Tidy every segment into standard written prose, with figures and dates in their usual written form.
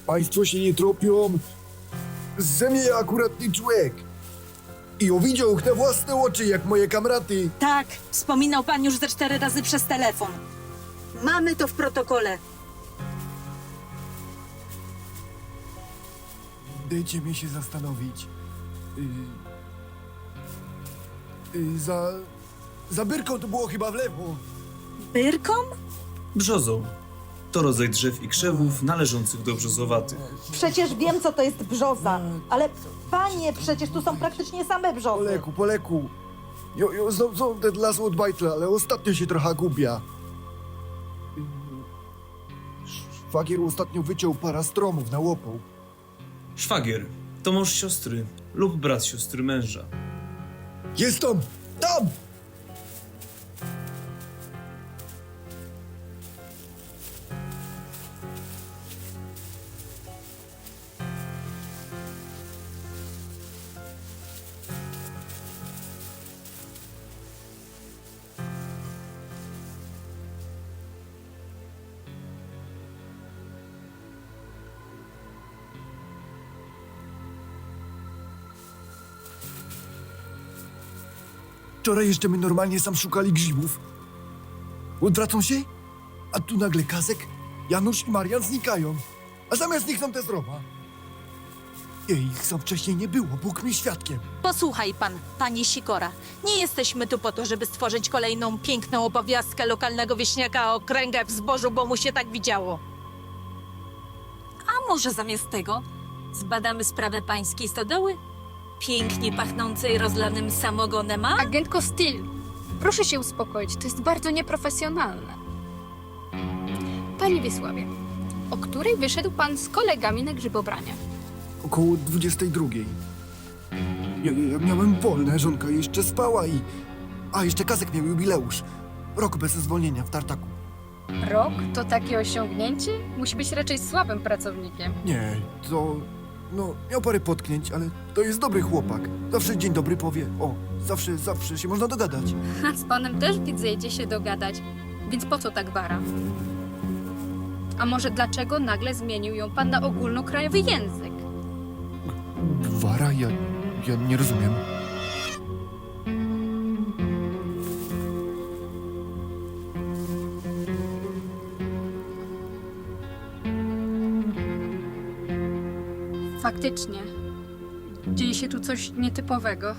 Państwo się nie tropią. Ze mnie akurat nie człowiek. I widział na własne oczy, jak moje kamraty. Tak, wspominał pan już ze 4 razy przez telefon. Mamy to w protokole. Dajcie mi się zastanowić. Za Byrką to było chyba w lewo. Byrką? Brzozą. To rodzaj drzew i krzewów należących do brzozowatych. Przecież wiem, co to jest brzoza. Ale panie, przecież tu są praktycznie same brzozy. Poleku. Jo znowu ten las od bajtla, ale ostatnio się trochę gubia. Szwagier ostatnio wyciął parę stromów na łopą. Szwagier to mąż siostry lub brat siostry męża. Jest tam! Tam! Wczoraj jeszcze my normalnie sam szukali grzybów. Odwracą się, a tu nagle Kazek, Janusz i Marian znikają. A zamiast nich są te zdrowa. Ich sam wcześniej nie było, Bóg mi świadkiem. Posłuchaj pan, panie Sikora. Nie jesteśmy tu po to, żeby stworzyć kolejną piękną opowiastkę lokalnego wieśniaka o kręgach w zbożu, bo mu się tak widziało. A może zamiast tego zbadamy sprawę pańskiej stodoły? Pięknie pachnącej rozlanym samogonem, a? Agentko Steel, proszę się uspokoić, to jest bardzo nieprofesjonalne. Panie Wiesławie, o której wyszedł pan z kolegami na grzybobranie? Około 22. Ja miałem wolne, żonka jeszcze spała i... A, jeszcze Kazek miał jubileusz. Rok bez zwolnienia w tartaku. Rok to takie osiągnięcie? Musi być raczej słabym pracownikiem. Nie, to... No, miał parę potknięć, ale to jest dobry chłopak. Zawsze dzień dobry powie. O, zawsze się można dogadać. A z panem też widzę, idzie się dogadać, więc po co tak wara? A może dlaczego nagle zmienił ją pan na ogólnokrajowy język? Gwara? Ja nie rozumiem. Faktycznie. Dzieje się tu coś nietypowego.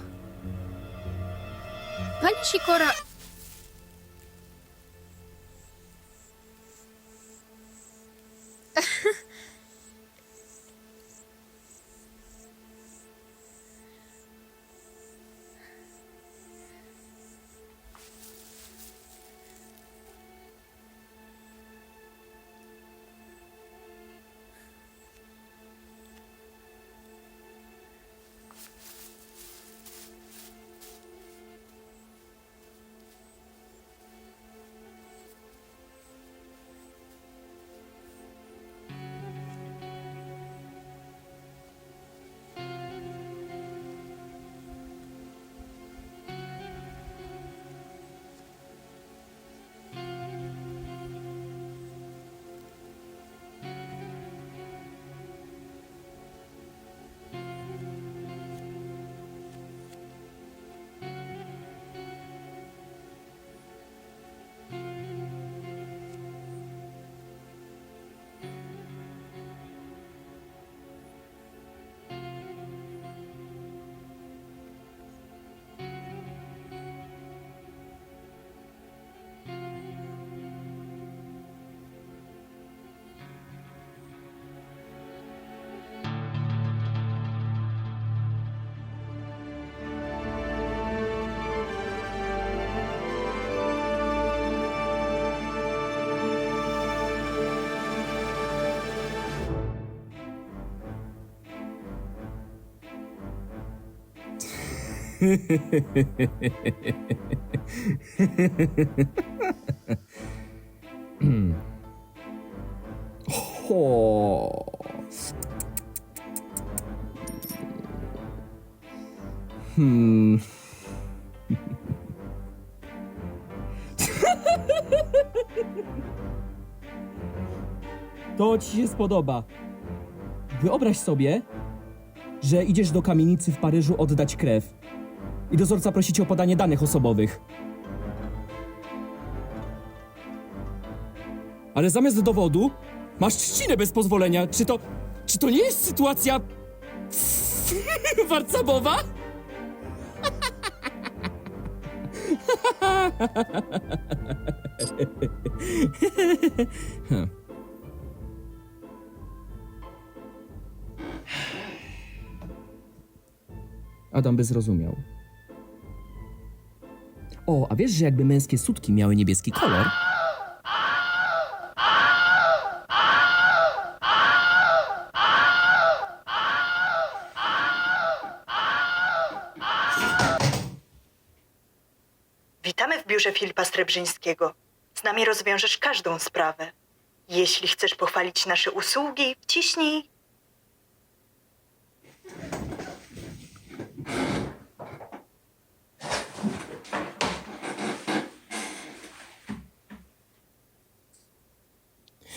Pani Sikora... Ho. Hmm. To ci się spodoba. Wyobraź sobie, że idziesz do kamienicy w Paryżu oddać krew i dozorca prosi cię o podanie danych osobowych. Ale zamiast dowodu masz trzcinę bez pozwolenia. Czy to nie jest sytuacja warcabowa? Adam by zrozumiał. O, a wiesz, że jakby męskie sutki miały niebieski kolor? Witamy w biurze Filipa Srebrzyńskiego. Z nami rozwiążesz każdą sprawę. Jeśli chcesz pochwalić nasze usługi, wciśnij.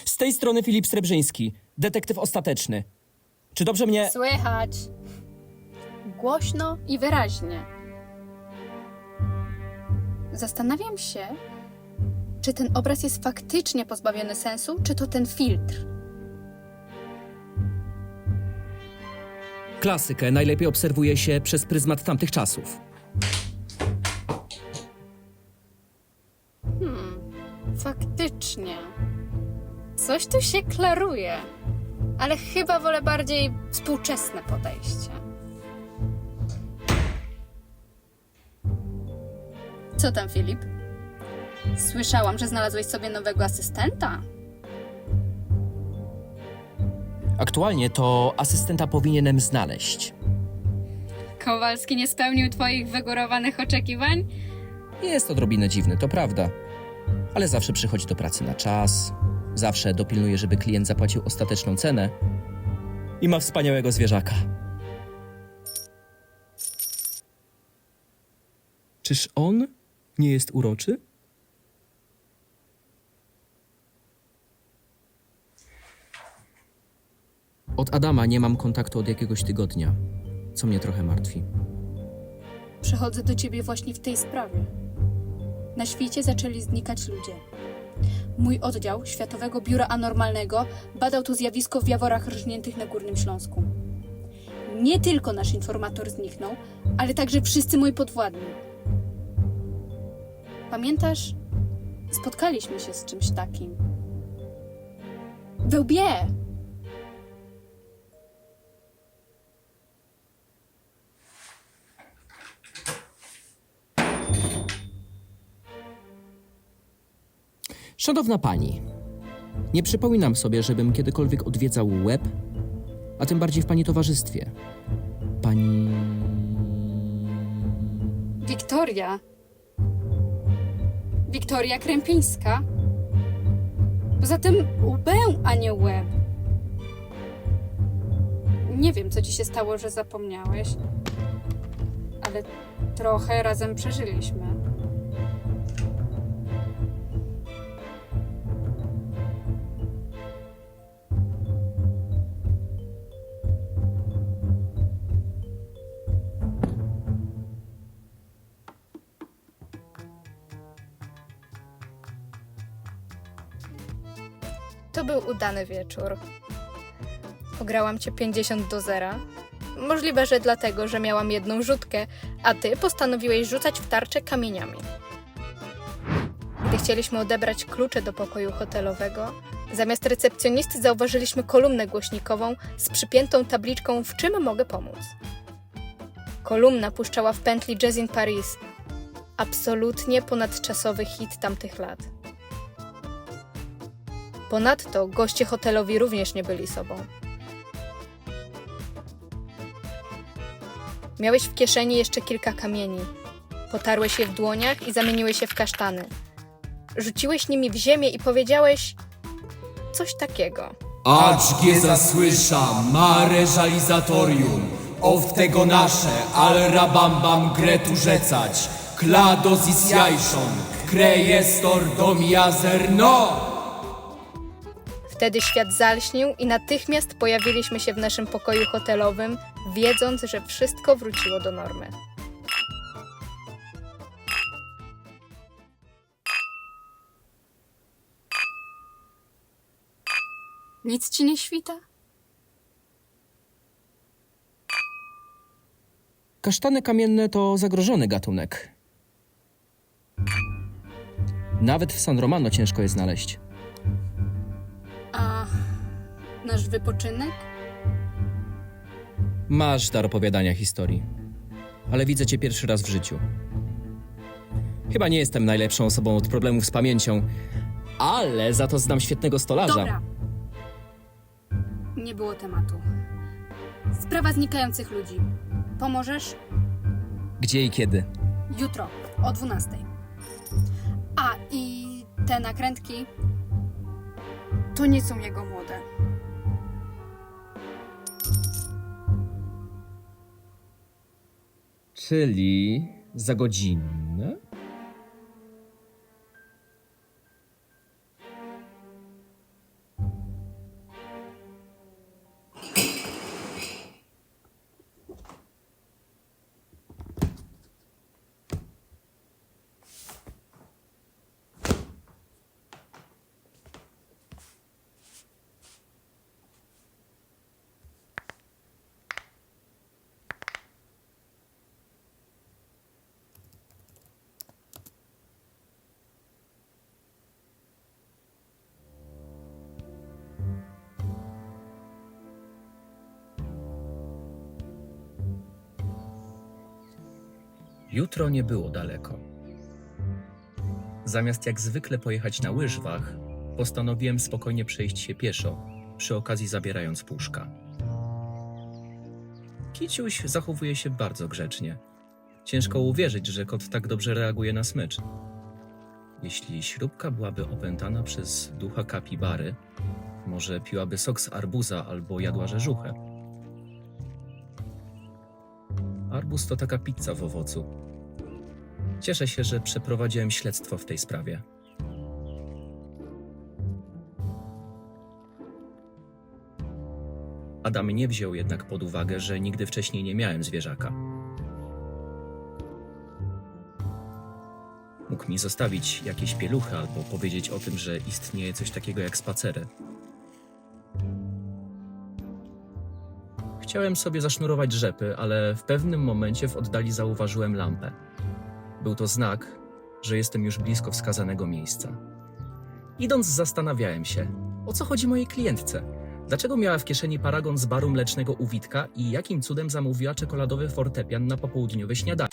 Z tej strony Filip Srebrzyński, detektyw ostateczny. Czy dobrze mnie... Słychać. Głośno i wyraźnie. Zastanawiam się, czy ten obraz jest faktycznie pozbawiony sensu, czy to ten filtr. Klasykę najlepiej obserwuje się przez pryzmat tamtych czasów. Faktycznie. Coś tu się klaruje. Ale chyba wolę bardziej współczesne podejście. Co tam, Filip? Słyszałam, że znalazłeś sobie nowego asystenta. Aktualnie to asystenta powinienem znaleźć. Kowalski nie spełnił twoich wygórowanych oczekiwań? Jest odrobinę dziwny, to prawda. Ale zawsze przychodzi do pracy na czas. Zawsze dopilnuje, żeby klient zapłacił ostateczną cenę. I ma wspaniałego zwierzaka. Czyż on nie jest uroczy? Od Adama nie mam kontaktu od jakiegoś tygodnia, co mnie trochę martwi. Przychodzę do ciebie właśnie w tej sprawie. Na świecie zaczęli znikać ludzie. Mój oddział Światowego Biura Anormalnego badał to zjawisko w Jaworach Rżniętych na Górnym Śląsku. Nie tylko nasz informator zniknął, ale także wszyscy moi podwładni. Pamiętasz? Spotkaliśmy się z czymś takim. We łbie! Szanowna pani, nie przypominam sobie, żebym kiedykolwiek odwiedzał łeb, a tym bardziej w pani towarzystwie. Pani... Wiktoria. Wiktoria Krępińska. Poza tym łbę, a nie łeb. Nie wiem, co ci się stało, że zapomniałeś, ale trochę razem przeżyliśmy. To był udany wieczór. Ograłam cię 50-0. Możliwe, że dlatego, że miałam jedną rzutkę, a ty postanowiłeś rzucać w tarczę kamieniami. Gdy chcieliśmy odebrać klucze do pokoju hotelowego, zamiast recepcjonisty zauważyliśmy kolumnę głośnikową z przypiętą tabliczką "W czym mogę pomóc?". Kolumna puszczała w pętli Jazz in Paris. Absolutnie ponadczasowy hit tamtych lat. Ponadto goście hotelowi również nie byli sobą. Miałeś w kieszeni jeszcze kilka kamieni. Potarłeś je w dłoniach i zamieniłeś je w kasztany. Rzuciłeś nimi w ziemię i powiedziałeś coś takiego. Acz G zasłysza, mare realizatorium, of tego nasze, al rabambam gretu rzecać, klados is jajszon, krejestor dom jazer no! Wtedy świat zalśnił i natychmiast pojawiliśmy się w naszym pokoju hotelowym, wiedząc, że wszystko wróciło do normy. Nic ci nie świta? Kasztany kamienne to zagrożony gatunek. Nawet w San Romano ciężko je znaleźć. A nasz wypoczynek? Masz dar opowiadania historii, ale widzę cię pierwszy raz w życiu. Chyba nie jestem najlepszą osobą od problemów z pamięcią, ale za to znam świetnego stolarza. Dobra. Nie było tematu. Sprawa znikających ludzi. Pomożesz? Gdzie i kiedy? Jutro, o 12:00. A, i te nakrętki to nie są jego młode. Czyli za godzinę? Jutro nie było daleko. Zamiast jak zwykle pojechać na łyżwach, postanowiłem spokojnie przejść się pieszo, przy okazji zabierając puszka. Kiciuś zachowuje się bardzo grzecznie. Ciężko uwierzyć, że kot tak dobrze reaguje na smycz. Jeśli śrubka byłaby opętana przez ducha kapibary, może piłaby sok z arbuza albo jadła rzeżuchę. Arbuz to taka pizza w owocu. Cieszę się, że przeprowadziłem śledztwo w tej sprawie. Adam nie wziął jednak pod uwagę, że nigdy wcześniej nie miałem zwierzaka. Mógł mi zostawić jakieś pieluchy albo powiedzieć o tym, że istnieje coś takiego jak spacery. Chciałem sobie zasznurować rzepy, ale w pewnym momencie w oddali zauważyłem lampę. Był to znak, że jestem już blisko wskazanego miejsca. Idąc zastanawiałem się, o co chodzi mojej klientce. Dlaczego miała w kieszeni paragon z baru mlecznego u Witka i jakim cudem zamówiła czekoladowy fortepian na popołudniowe śniadanie?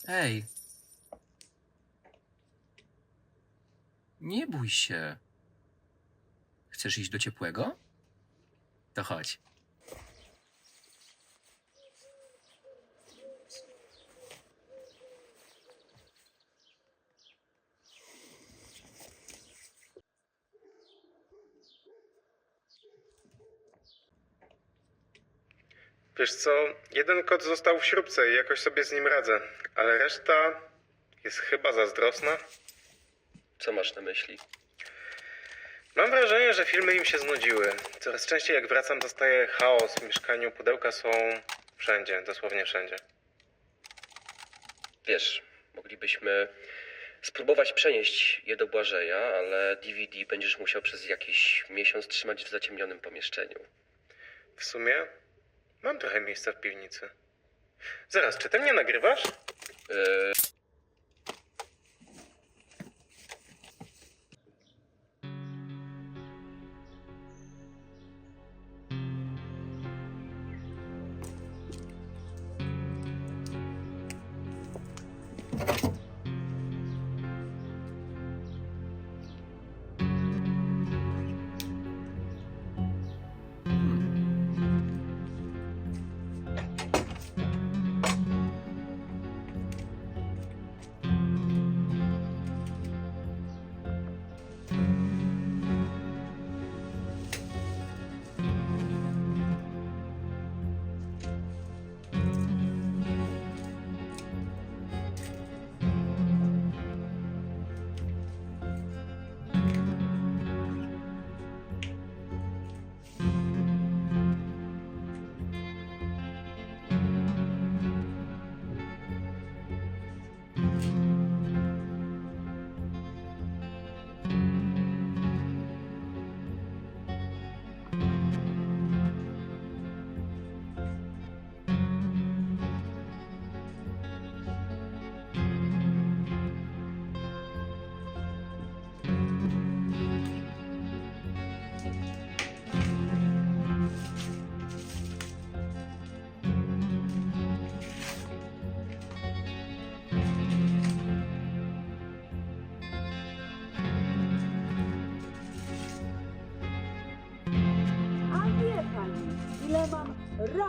Ej. Nie bój się. Chcesz iść do ciepłego? To chodź. Wiesz co, jeden kot został w śrubce i jakoś sobie z nim radzę, ale reszta jest chyba zazdrosna. Co masz na myśli? Mam wrażenie, że filmy im się znudziły. Coraz częściej jak wracam, dostaję chaos w mieszkaniu, pudełka są wszędzie, dosłownie wszędzie. Wiesz, moglibyśmy spróbować przenieść je do Błażeja, ale DVD będziesz musiał przez jakiś miesiąc trzymać w zaciemnionym pomieszczeniu. W sumie mam trochę miejsca w piwnicy. Zaraz, czy ty mnie nagrywasz?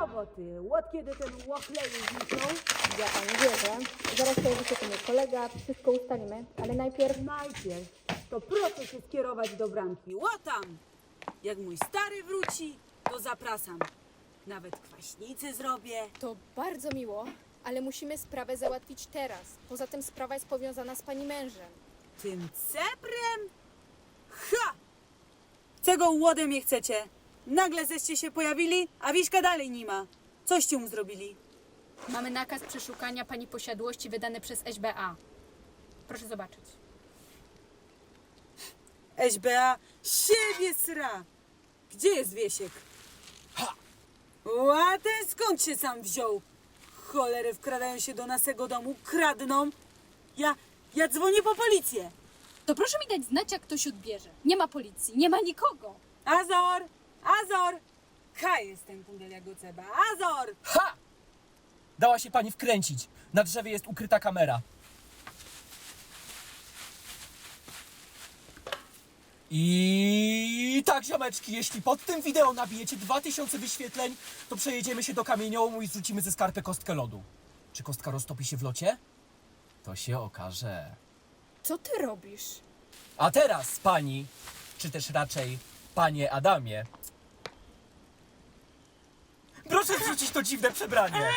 roboty. Od kiedy ten łochlej zniknął? Ja pani wierzę. Zaraz pojawi się tu mój kolega, wszystko ustalimy, ale najpierw... Najpierw to proszę się skierować do bramki. Łotam! Jak mój stary wróci, to zapraszam. Nawet kwaśnicy zrobię. To bardzo miło, ale musimy sprawę załatwić teraz. Poza tym sprawa jest powiązana z pani mężem. Tym ceprem? Ha! Czego łodem nie chcecie? Nagle zeście się pojawili, a Wiśka dalej nie ma. Coście mu zrobili? Mamy nakaz przeszukania pani posiadłości wydany przez SBA. Proszę zobaczyć. SBA siebie sra! Gdzie jest Wiesiek? Ha! A ten skąd się sam wziął? Cholery wkradają się do naszego domu, kradną. Ja dzwonię po policję. To proszę mi dać znać, jak ktoś odbierze. Nie ma policji, nie ma nikogo. Azor! Azor! Ha, jestem kundel jak oceba. Azor! Ha! Dała się pani wkręcić. Na drzewie jest ukryta kamera. I tak, ziomeczki, jeśli pod tym wideo nabijecie 2000 wyświetleń, to przejedziemy się do kamieniołomu i zrzucimy ze skarpy kostkę lodu. Czy kostka roztopi się w locie? To się okaże. Co ty robisz? A teraz, pani, czy też raczej panie Adamie, proszę zrzucić to dziwne przebranie.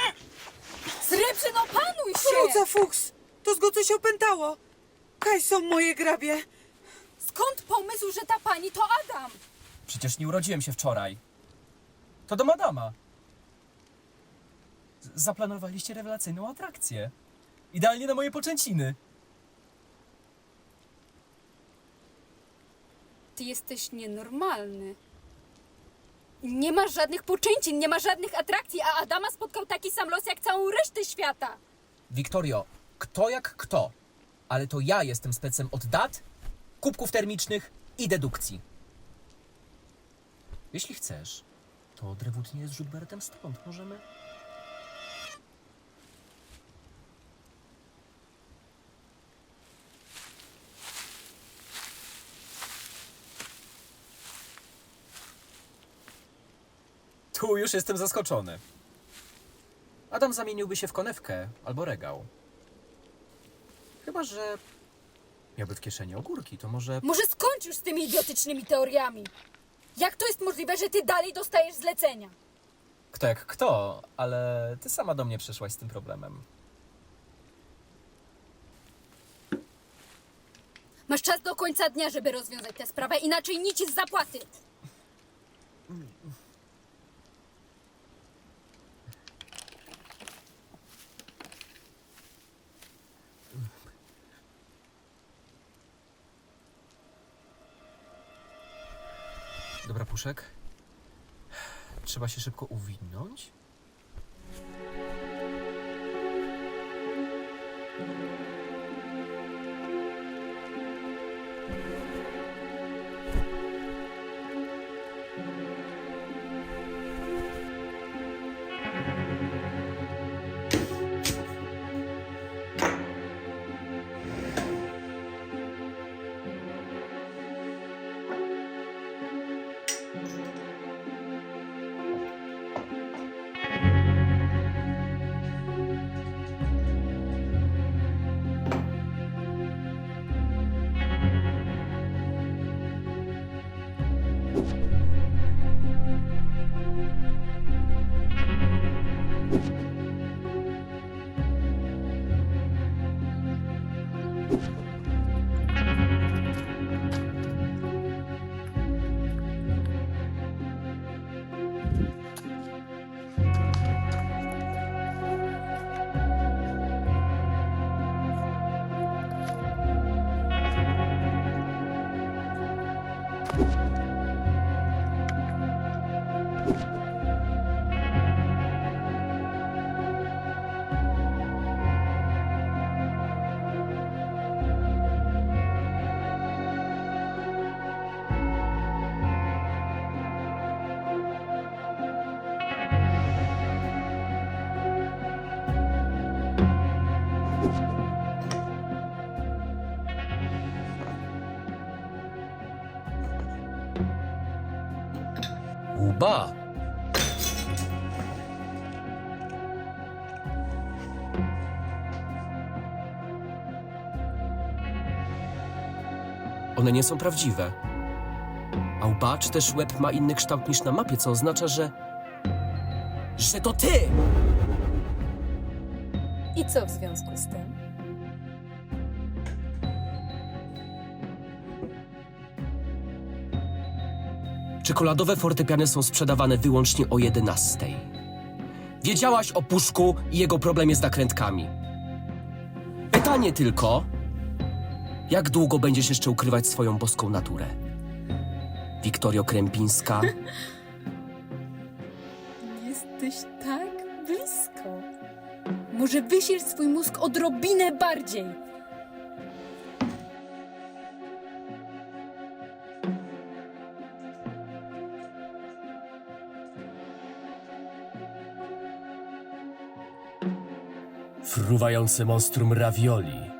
Srebrze, no panuj się! Luca fuks! To z go coś opętało. Kaj są moje grabie. Skąd pomysł, że ta pani to Adam? Przecież nie urodziłem się wczoraj. To do madama. Zaplanowaliście rewelacyjną atrakcję. Idealnie na moje poczęciny. Ty jesteś nienormalny. Nie ma żadnych poczęcin, nie ma żadnych atrakcji, a Adama spotkał taki sam los jak całą resztę świata. Wiktorio, kto jak kto, ale to ja jestem specem od dat, kubków termicznych i dedukcji. Jeśli chcesz, to Drewut nie jest Rzutbertem stąd. Możemy... Tu już jestem zaskoczony. Adam zamieniłby się w konewkę albo regał. Chyba że miałby w kieszeni ogórki, to może... Może skończ już z tymi idiotycznymi teoriami. Jak to jest możliwe, że ty dalej dostajesz zlecenia? Kto jak kto, ale ty sama do mnie przyszłaś z tym problemem. Masz czas do końca dnia, żeby rozwiązać tę sprawę, inaczej nic z zapłaty. Dobra, Puszek. Trzeba się szybko uwinąć. Łba! One nie są prawdziwe. A łba czy też łeb ma inny kształt niż na mapie, co oznacza, że to ty! I co w związku z tym? Czekoladowe fortepiany są sprzedawane wyłącznie o 11. Wiedziałaś o Puszku i jego problemie z nakrętkami. Pytanie tylko, jak długo będziesz jeszcze ukrywać swoją boską naturę? Wiktorio Krępińska. Jesteś tak blisko. Może wysiesz swój mózg odrobinę bardziej. Fruwające monstrum ravioli.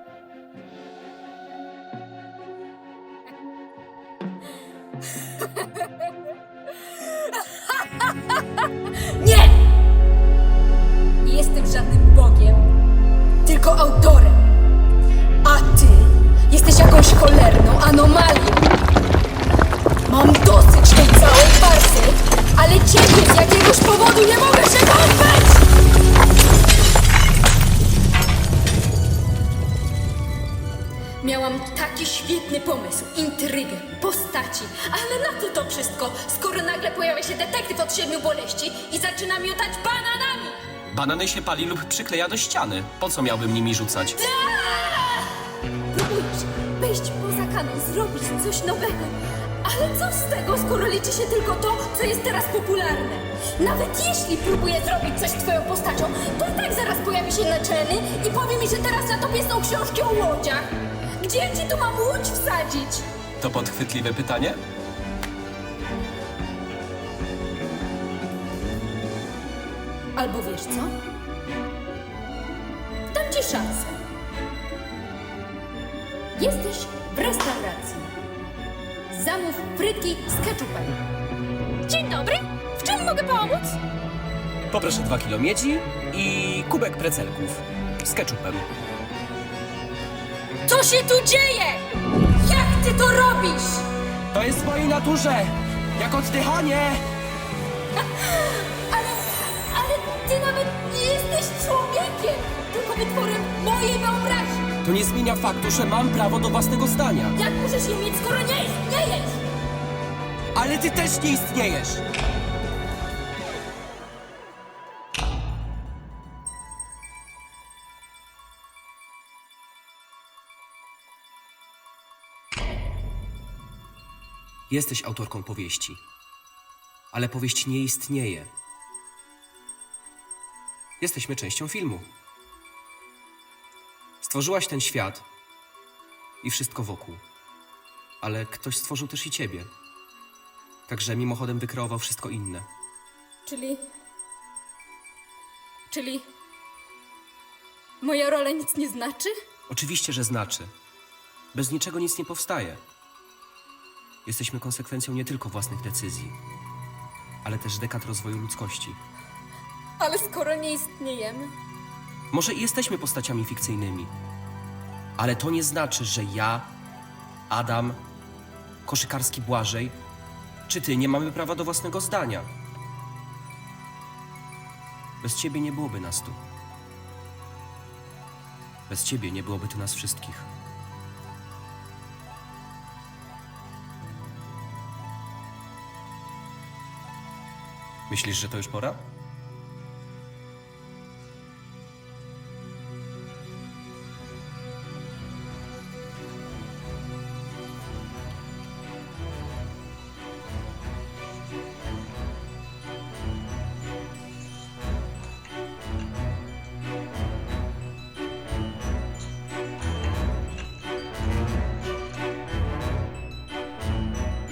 Nie! Nie jestem żadnym bogiem, tylko autorem. A ty jesteś jakąś cholerną anomalią. Mam dosyć tej całej farsy, ale ciebie z jakiegoś powodu nie mogę się pozbyć! Miałam taki świetny pomysł, intrygę, postaci, ale na co to wszystko, skoro nagle pojawia się detektyw od 7 boleści i zaczyna miotać bananami? Banany się pali lub przykleja do ściany. Po co miałbym nimi rzucać? Próbujesz wejść poza kanon, zrobić coś nowego. Ale co z tego, skoro liczy się tylko to, co jest teraz popularne? Nawet jeśli próbuję zrobić coś z twoją postacią, to i tak zaraz pojawi się naczelny i powie mi, że teraz na tobie są książki o łodziach. Gdzie ci tu mam łódź wsadzić? To podchwytliwe pytanie? Albo wiesz co? Dam ci szansę. Jesteś w restauracji. Zamów frytki z ketchupem. Dzień dobry, w czym mogę pomóc? Poproszę 2 kilo miedzi i kubek precelków z ketchupem. Co się tu dzieje? Jak ty to robisz? To jest w mojej naturze! Jak oddychanie! Ale ty nawet nie jesteś człowiekiem, tylko wytworem mojej wyobraźni. To nie zmienia faktu, że mam prawo do własnego zdania. Jak możesz je mieć, skoro nie istniejesz? Ale ty też nie istniejesz! Jesteś autorką powieści, ale powieść nie istnieje. Jesteśmy częścią filmu. Stworzyłaś ten świat i wszystko wokół, ale ktoś stworzył też i ciebie. Także mimochodem wykreował wszystko inne. Czyli... moja rola nic nie znaczy? Oczywiście, że znaczy. Bez niczego nic nie powstaje. Jesteśmy konsekwencją nie tylko własnych decyzji, ale też dekad rozwoju ludzkości. Ale skoro nie istniejemy... Może i jesteśmy postaciami fikcyjnymi, ale to nie znaczy, że ja, Adam, koszykarski Błażej, czy ty nie mamy prawa do własnego zdania. Bez ciebie nie byłoby nas tu. Bez ciebie nie byłoby tu nas wszystkich. Myślisz, że to już pora?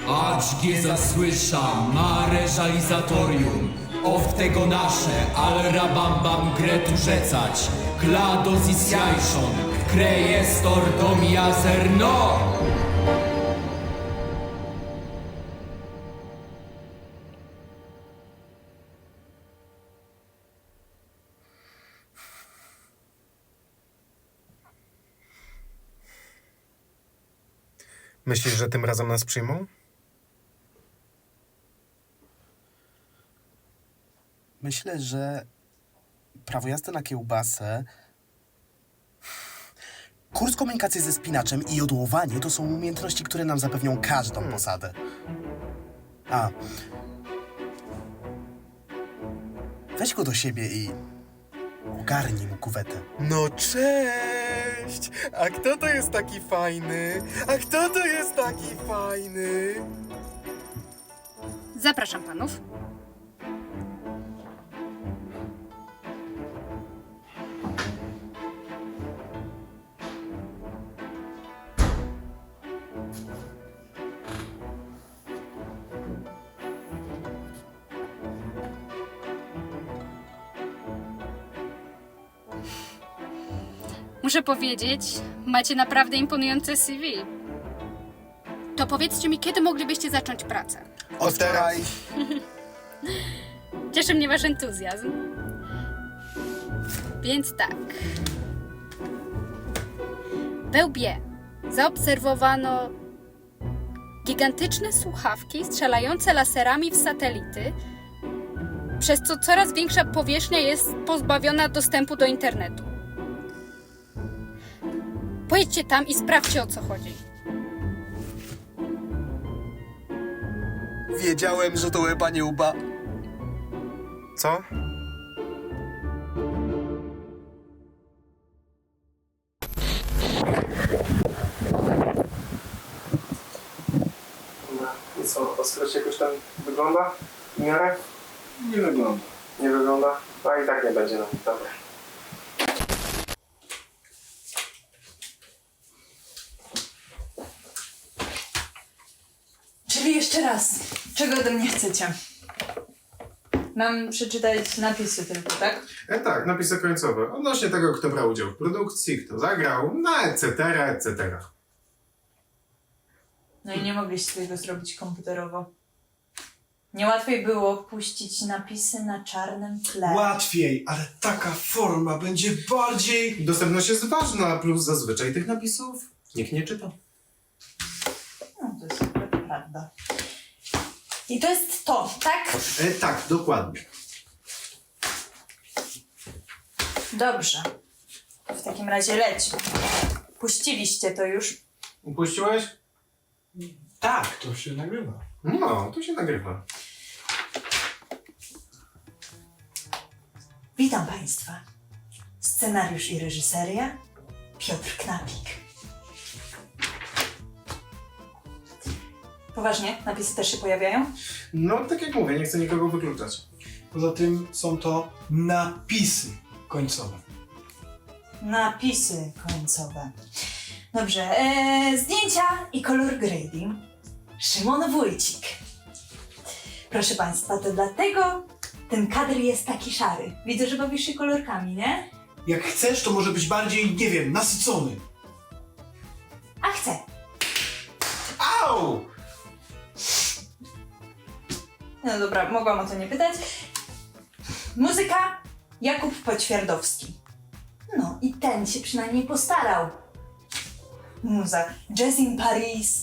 Aczgie zasłysza mare realizatorium, of tego nasze, al rabambam gretu rzecać, kladosis jajszon, krejestor domia zerno! Myślisz, że tym razem nas przyjmą? Myślę, że prawo jazdy na kiełbasę, kurs komunikacji ze spinaczem i jodłowanie to są umiejętności, które nam zapewnią każdą posadę. A, weź go do siebie i ogarnij mu kuwetę. No cześć! A kto to jest taki fajny? A kto to jest taki fajny? Zapraszam panów. Muszę powiedzieć, macie naprawdę imponujące CV. To powiedzcie mi, kiedy moglibyście zacząć pracę? Od teraz. Cieszy mnie wasz entuzjazm. Więc tak. We łbie zaobserwowano gigantyczne słuchawki strzelające laserami w satelity, przez co coraz większa powierzchnia jest pozbawiona dostępu do internetu. Pojedźcie tam i sprawdźcie, o co chodzi. Wiedziałem, że to łeba nie łba. Co? I co, ostrość jakoś tam wygląda? W miarę? Nie wygląda. Nie wygląda? No i tak nie będzie nam dobre. Czyli jeszcze raz, czego ode mnie chcecie? Mam przeczytać napisy tylko, tak? Tak, napisy końcowe. Odnośnie tego, kto brał udział w produkcji, kto zagrał, no etc., etc. No i nie mogliście tego zrobić komputerowo. Nie łatwiej było puścić napisy na czarnym tle. Łatwiej, ale taka forma będzie bardziej... Dostępność jest ważna, plus zazwyczaj tych napisów nikt nie czyta. No to jest akurat prawda. I to jest to, tak? Tak, dokładnie. Dobrze. W takim razie leć. Puściliście to już? Puściłeś? Tak, to się nagrywa. No, to się nagrywa. Witam Państwa. Scenariusz i reżyseria Piotr Knapik. Poważnie? Napisy też się pojawiają? No, tak jak mówię, nie chcę nikogo wykluczać. Poza tym są to napisy końcowe. Napisy końcowe. Dobrze. Zdjęcia i color grading. Szymon Wójcik. Proszę Państwa, to dlatego ten kadr jest taki szary. Widzę, że bawisz się kolorkami, nie? Jak chcesz, to może być bardziej, nie wiem, nasycony. A chcę. Au! No dobra, mogłam o to nie pytać. Muzyka Jakub Poćwiardowski. No i ten się przynajmniej postarał. Muza Jazz in Paris.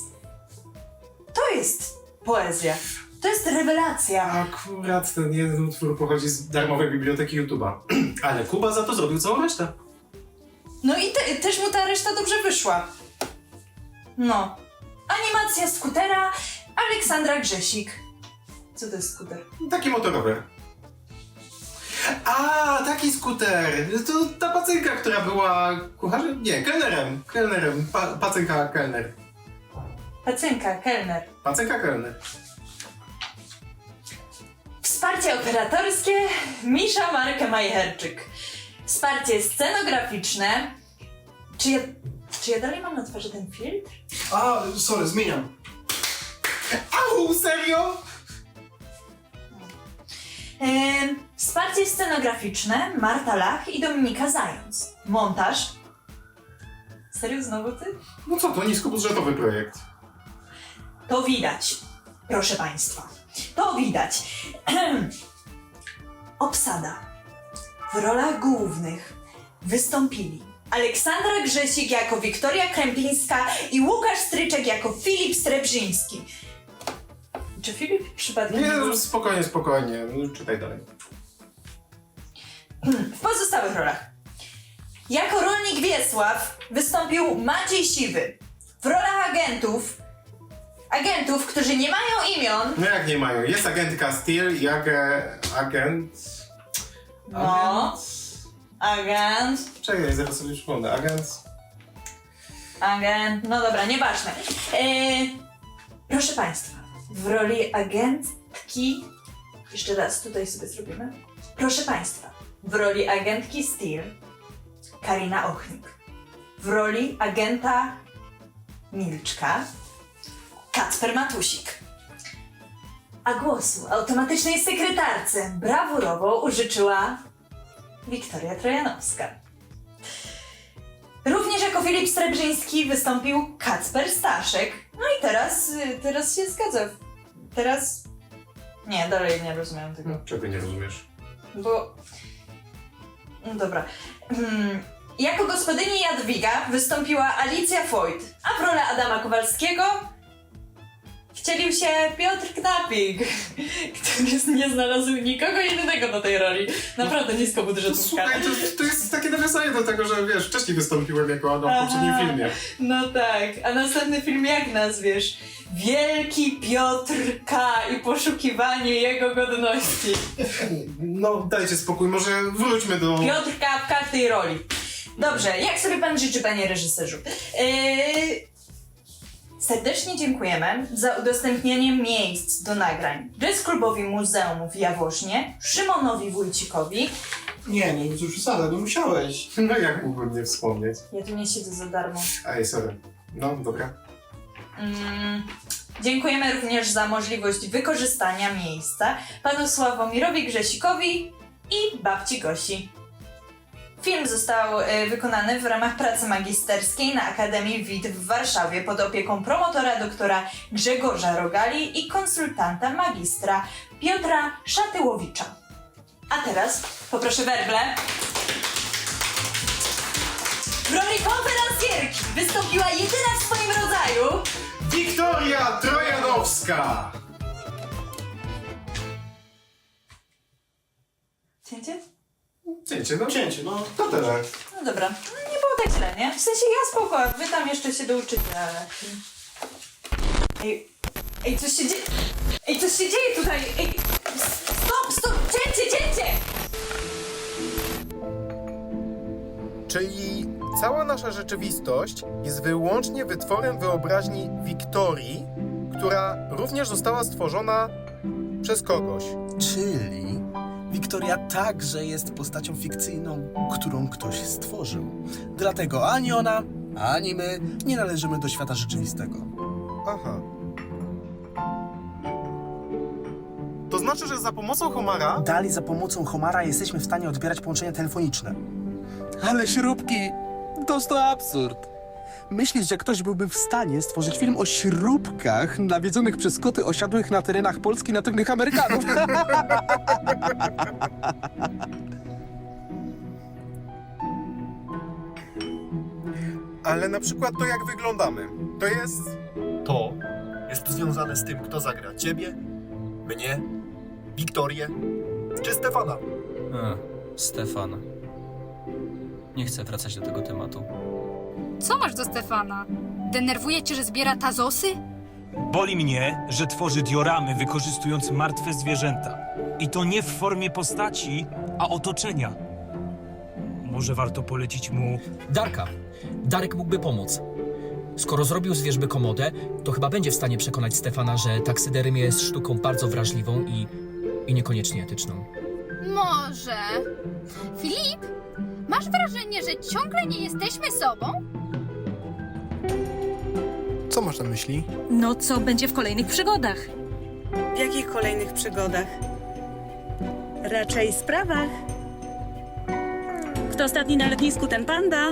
To jest poezja. To jest rewelacja. Akurat ten jeden utwór pochodzi z darmowej biblioteki YouTube'a. Ale Kuba za to zrobił całą resztę. No i też mu ta reszta dobrze wyszła. No. Animacja skutera Aleksandra Grzesik. Co to jest skuter? Taki motorower. A, taki skuter. To ta pacynka, która była kucharzem? Nie, kelnerem. Kelnerem. Pacynka, kelner. Pacynka, kelner. Pacynka, kelner. Wsparcie operatorskie Misza Marka Majcherczyk. Wsparcie scenograficzne. Czy ja dalej mam na twarzy ten filtr? A, sorry, zmieniam. Au, serio? Wsparcie scenograficzne Marta Lach i Dominika Zając. Montaż. Serio, znowu ty? No co to, niskobudżetowy projekt. To widać, proszę Państwa. To widać. Obsada. W rolach głównych wystąpili Aleksandra Grzesik jako Wiktoria Krępińska i Łukasz Stryczek jako Filip Srebrzyński. Czy Filip przypadkiem Nie, był? no, spokojnie. No, czytaj dalej. W pozostałych rolach. Jako rolnik Wiesław wystąpił Maciej Siwy. W rolach agentów, którzy nie mają imion. No jak nie mają? Jest agentka Steel i agent... Agent. Czekaj, zaraz sobie przypomnę. Agent. No dobra, nieważne. Proszę Państwa, w roli agentki... Jeszcze raz tutaj sobie zrobimy. Proszę Państwa, w roli agentki Steel Karina Ochnik. W roli agenta Milczka Kacper Matusik. A głosu automatycznej sekretarce brawurowo użyczyła Wiktoria Trojanowska. Również jako Filip Srebrzyński wystąpił Kacper Staszek. No i teraz się zgadza. Teraz... Nie, dalej nie rozumiem tego. Czego nie rozumiesz? Bo... No dobra. Jako gospodyni Jadwiga wystąpiła Alicja Foyt, a w rolę Adama Kowalskiego wcielił się Piotr Knapik, który nie znalazł nikogo innego do tej roli. Naprawdę niskobudżetówka. Słuchaj, to jest takie nawiązanie do tego, że wiesz, wcześniej wystąpiłem jako Adam w poprzednim filmie. No tak, a następny film jak nazwiesz? Wielki Piotr K. i poszukiwanie jego godności. No dajcie spokój, może wróćmy do... Piotr K. w każdej roli. Dobrze, jak sobie pan życzy, panie reżyserzu? Serdecznie dziękujemy za udostępnienie miejsc do nagrań Jazz Klubowi Muzeum w Jaworznie, Szymonowi Wójcikowi. Nie, to przesada, no musiałeś. No jak mógłbym nie wspomnieć? Ja tu nie siedzę za darmo. Ej, sorry. No, dobra. Dziękujemy również za możliwość wykorzystania miejsca panu Sławomirowi Grzesikowi i babci Gosi. Film został wykonany w ramach pracy magisterskiej na Akademii WIT w Warszawie pod opieką promotora doktora Grzegorza Rogali i konsultanta magistra Piotra Szatyłowicza. A teraz poproszę werble. W roli konferencjerki wystąpiła jedyna w swoim rodzaju Wiktoria Trojanowska! Cięcie? Cięcie, no. To teraz. No dobra, nie było tak źle, nie? W sensie ja spoko, a wy tam jeszcze się douczycie, ale... Ej, coś się dzieje... Ej, coś się dzieje tutaj! Ej, stop! Cięcie! Czyli cała nasza rzeczywistość jest wyłącznie wytworem wyobraźni Wiktorii, która również została stworzona przez kogoś. Czyli Wiktoria także jest postacią fikcyjną, którą ktoś stworzył. Dlatego ani ona, ani my nie należymy do świata rzeczywistego. Aha. To znaczy, że za pomocą Homara... Dalej za pomocą Homara jesteśmy w stanie odbierać połączenia telefoniczne. Ale śrubki, to absurd. Myślisz, że ktoś byłby w stanie stworzyć film o śrubkach nawiedzonych przez koty osiadłych na terenach Polski na tylnych Amerykanów? Ale na przykład to, jak wyglądamy, to jest... To jest związane z tym, kto zagra ciebie, mnie, Wiktorię czy Stefana. Stefana. Nie chcę wracać do tego tematu. Co masz do Stefana? Denerwuje cię, że zbiera tazosy? Boli mnie, że tworzy dioramy, wykorzystując martwe zwierzęta. I to nie w formie postaci, a otoczenia. Może warto polecić mu... Darek mógłby pomóc. Skoro zrobił z wierzby komodę, to chyba będzie w stanie przekonać Stefana, że taksydermia jest sztuką bardzo wrażliwą i niekoniecznie etyczną. Może. Filip, masz wrażenie, że ciągle nie jesteśmy sobą? Co masz na myśli? No, co będzie w kolejnych przygodach? W jakich kolejnych przygodach? Raczej sprawach. Kto ostatni na letnisku, ten panda.